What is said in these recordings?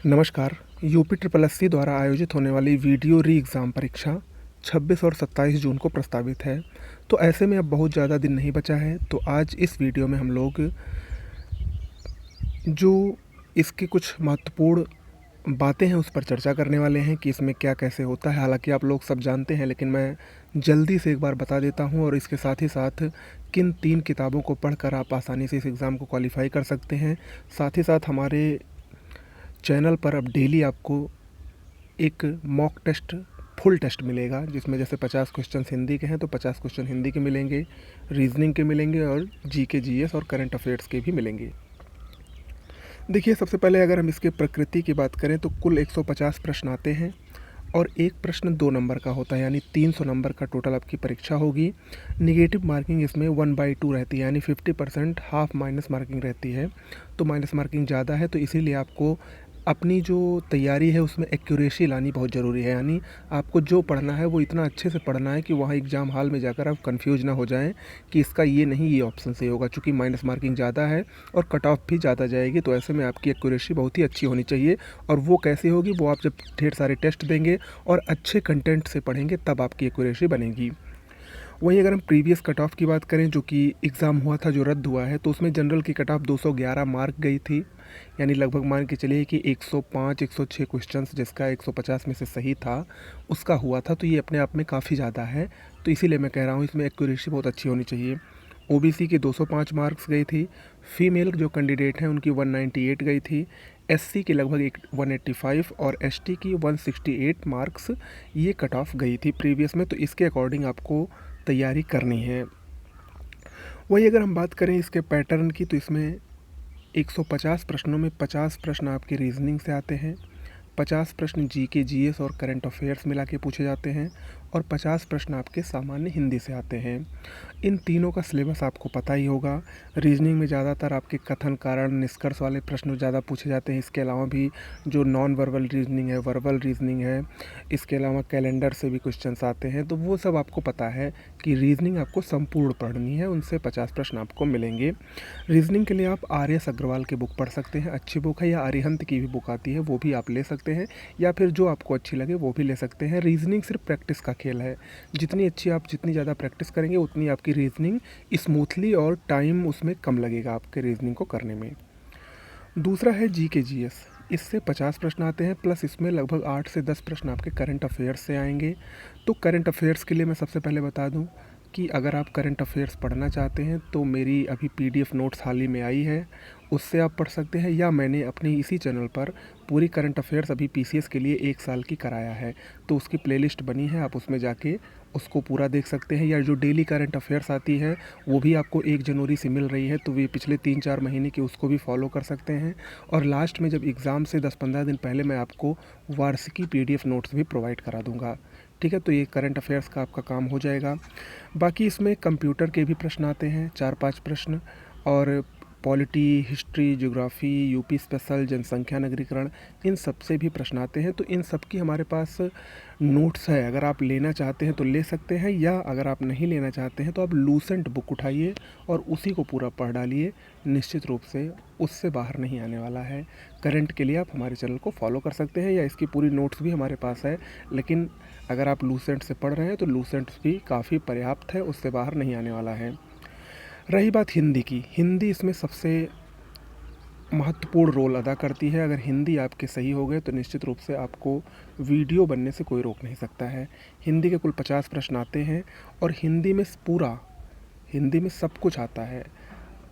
नमस्कार। UP triple SC द्वारा आयोजित होने वाली वीडियो री एग्ज़ाम परीक्षा 26 और 27 जून को प्रस्तावित है। तो ऐसे में अब बहुत ज़्यादा दिन नहीं बचा है। तो आज इस वीडियो में हम लोग जो इसके कुछ महत्वपूर्ण बातें हैं उस पर चर्चा करने वाले हैं कि इसमें क्या कैसे होता है। हालांकि आप लोग सब जानते हैं, लेकिन मैं जल्दी से एक बार बता देता हूं। और इसके साथ ही साथ किन 3 किताबों को पढ़कर आप आसानी से इस एग्ज़ाम को क्वालिफाई कर सकते हैं। साथ ही साथ हमारे चैनल पर अब डेली आपको एक मॉक टेस्ट फुल टेस्ट मिलेगा, जिसमें जैसे 50 क्वेश्चन हिंदी के हैं तो 50 क्वेश्चन हिंदी के मिलेंगे, रीजनिंग के मिलेंगे और जीके जीएस और करंट अफेयर्स के भी मिलेंगे। देखिए, सबसे पहले अगर हम इसके प्रकृति की बात करें तो कुल 150 प्रश्न आते हैं और एक प्रश्न 2 नंबर का होता है, यानी 300 नंबर का टोटल आपकी परीक्षा होगी। निगेटिव मार्किंग इसमें 1/2 रहती है, यानी 50% हाफ माइनस मार्किंग रहती है। तो माइनस मार्किंग ज़्यादा है, तो इसीलिए आपको अपनी जो तैयारी है उसमें एक्यूरेसी लानी बहुत ज़रूरी है। यानी आपको जो पढ़ना है वो इतना अच्छे से पढ़ना है कि वहाँ एग्ज़ाम हॉल में जाकर आप कंफ्यूज ना हो जाएं कि इसका ये नहीं, ये ऑप्शन सही होगा। चूँकि माइनस मार्किंग ज़्यादा है और कट ऑफ भी ज़्यादा जाएगी, तो ऐसे में आपकी एक्यूरेसी बहुत ही अच्छी होनी चाहिए। और वो कैसे होगी, वो आप जब ढेर सारे टेस्ट देंगे और अच्छे कंटेंट से पढ़ेंगे तब आपकी एक्यूरेसी बनेगी। वहीं अगर हम प्रीवियस कट ऑफ की बात करें, जो कि एग्ज़ाम हुआ था जो रद्द हुआ है, तो उसमें जनरल की कट ऑफ 211 मार्क गई थी। यानी लगभग मान के चलिए कि 105 106 क्वेश्चंस, जिसका 150 में से सही था उसका हुआ था। तो ये अपने आप में काफ़ी ज़्यादा है, तो इसीलिए मैं कह रहा हूँ इसमें एक्यूरेसी बहुत अच्छी होनी चाहिए। ओबीसी की 205 मार्क्स गई थी। फीमेल जो कैंडिडेट हैं उनकी 198 गई थी। एससी की लगभग 185 और एसटी की 168 मार्क्स ये कट ऑफ गई थी प्रीवियस में। तो इसके अकॉर्डिंग आपको तैयारी करनी है। वही अगर हम बात करें इसके पैटर्न की, तो इसमें 150 प्रश्नों में 50 प्रश्न आपके रीजनिंग से आते हैं, 50 प्रश्न जीके जीएस और करंट अफेयर्स मिला के पूछे जाते हैं और 50 प्रश्न आपके सामान्य हिंदी से आते हैं। इन तीनों का सिलेबस आपको पता ही होगा। रीजनिंग में ज़्यादातर आपके कथन कारण निष्कर्ष वाले प्रश्न ज़्यादा पूछे जाते हैं। इसके अलावा भी जो नॉन वर्बल रीजनिंग है, वर्बल रीजनिंग है, इसके अलावा कैलेंडर से भी क्वेश्चंस आते हैं। तो वो सब आपको पता है कि रीजनिंग आपको संपूर्ण पढ़नी है, उनसे 50 प्रश्न आपको मिलेंगे। रीजनिंग के लिए आप आर एस अग्रवाल की बुक पढ़ सकते हैं, अच्छी बुक है, या अरिहंत की भी बुक आती है वो भी आप ले सकते हैं, या फिर जो आपको अच्छी लगे वो भी ले सकते हैं। रीजनिंग सिर्फ प्रैक्टिस का खेल है। जितनी ज़्यादा प्रैक्टिस करेंगे उतनी आपकी रीजनिंग स्मूथली और टाइम उसमें कम लगेगा आपके रीजनिंग को करने में। दूसरा है जीके जीएस। इससे 50 प्रश्न आते हैं, प्लस इसमें लगभग 8 से 10 प्रश्न आपके करंट अफेयर्स से आएंगे। तो करंट अफेयर्स के लिए मैं सबसे पहले बता दूं कि अगर आप करंट अफेयर्स पढ़ना चाहते हैं तो मेरी अभी पीडीएफ नोट्स हाल ही में आई है, उससे आप पढ़ सकते हैं। या मैंने अपने इसी चैनल पर पूरी करंट अफेयर्स अभी पीसीएस के लिए 1 साल की कराया है, तो उसकी प्लेलिस्ट बनी है, आप उसमें जाके उसको पूरा देख सकते हैं। या जो डेली करंट अफेयर्स आती है वो भी आपको 1 जनवरी से मिल रही है, तो वे पिछले 3-4 महीने की उसको भी फॉलो कर सकते हैं। और लास्ट में जब एग्ज़ाम से 10-15 दिन पहले मैं आपको वार्षिकी पीडीएफ नोट्स भी प्रोवाइड करा दूंगा। ठीक है, तो ये करंट अफेयर्स का आपका काम हो जाएगा। बाकी इसमें कंप्यूटर के भी प्रश्न आते हैं, 4-5 प्रश्न, और polity, history, geography, UP special, जनसंख्या नगरीकरण, इन सब से भी प्रश्न आते हैं। तो इन सब की हमारे पास नोट्स है, अगर आप लेना चाहते हैं तो ले सकते हैं, या अगर आप नहीं लेना चाहते हैं तो आप लूसेंट बुक उठाइए और उसी को पूरा पढ़ डालिए। निश्चित रूप से उससे बाहर नहीं आने वाला है। करंट के लिए आप हमारे चैनल को फॉलो कर सकते हैं, या इसकी पूरी नोट्स भी हमारे पास है। लेकिन अगर आप लूसेंट से पढ़ रहे हैं तो लूसेंट भी काफ़ी पर्याप्त है, उससे बाहर नहीं आने वाला है। रही बात हिंदी की, हिंदी इसमें सबसे महत्वपूर्ण रोल अदा करती है। अगर हिंदी आपके सही हो गए तो निश्चित रूप से आपको वीडियो बनने से कोई रोक नहीं सकता है। हिंदी के कुल 50 प्रश्न आते हैं और हिंदी में सब कुछ आता है।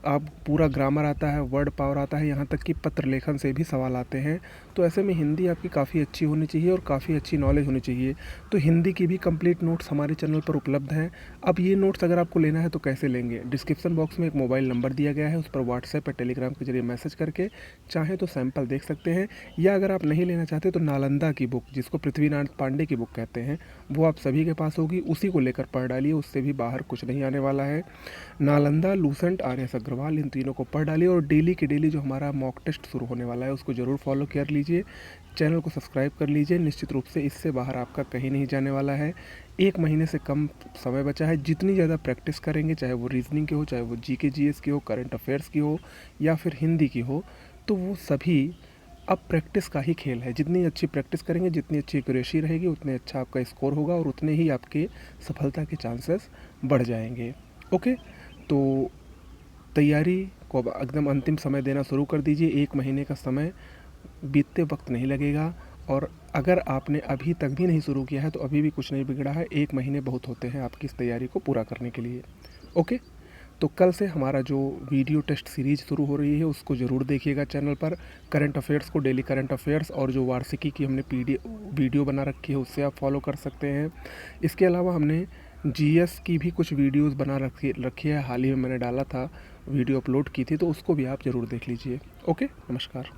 आप पूरा ग्रामर आता है, वर्ड पावर आता है, यहाँ तक कि पत्र लेखन से भी सवाल आते हैं। तो ऐसे में हिंदी आपकी काफ़ी अच्छी होनी चाहिए और काफ़ी अच्छी नॉलेज होनी चाहिए। तो हिंदी की भी कंप्लीट नोट्स हमारे चैनल पर उपलब्ध हैं। अब ये नोट्स अगर आपको लेना है तो कैसे लेंगे, डिस्क्रिप्शन बॉक्स में एक मोबाइल नंबर दिया गया है, उस पर व्हाट्सएप या टेलीग्राम के जरिए मैसेज करके चाहें तो सैंपल देख सकते हैं। या अगर आप नहीं लेना चाहते तो नालंदा की बुक, जिसको पृथ्वीनाथ पांडे की बुक कहते हैं, वो आप सभी के पास होगी, उसी को लेकर पढ़ डालिए, उससे भी बाहर कुछ नहीं आने वाला है। Nalanda, Lucent, R S Agarwal, इन तीनों को पढ़ डालिए। और डेली के डेली जो हमारा मॉक टेस्ट शुरू होने वाला है उसको ज़रूर फॉलो कर लीजिए, चैनल को सब्सक्राइब कर लीजिए। निश्चित रूप से इससे बाहर आपका कहीं नहीं जाने वाला है। 1 महीने से कम समय बचा है। जितनी ज़्यादा प्रैक्टिस करेंगे, चाहे वो रीजनिंग की हो, चाहे वो जीके जीएस की हो, करंट अफेयर्स की हो, या फिर हिंदी की हो, तो वो सभी अब प्रैक्टिस का ही खेल है, जितनी अच्छी प्रैक्टिस करेंगे, जितनी अच्छी एक्यूरेसी रहेगी, उतने अच्छा आपका स्कोर होगा और उतने ही आपके सफलता के चांसेस बढ़ जाएंगे। ओके, तो तैयारी को अब एकदम अंतिम समय देना शुरू कर दीजिए। 1 महीने का समय बीतते वक्त नहीं लगेगा, और अगर आपने अभी तक भी नहीं शुरू किया है तो अभी भी कुछ नहीं बिगड़ा है। 1 महीने बहुत होते हैं आपकी इस तैयारी को पूरा करने के लिए। ओके, तो कल से हमारा जो वीडियो टेस्ट सीरीज शुरू हो रही है उसको ज़रूर देखिएगा चैनल पर। करंट अफेयर्स को, डेली करंट अफेयर्स और जो वार्षिकी की हमने वीडियो बना रखी है उससे आप फॉलो कर सकते हैं। इसके अलावा हमने जीएस की भी कुछ वीडियोस बना रखी है, हाल ही में मैंने डाला था, वीडियो अपलोड की थी, तो उसको भी आप ज़रूर देख लीजिए। ओके, नमस्कार।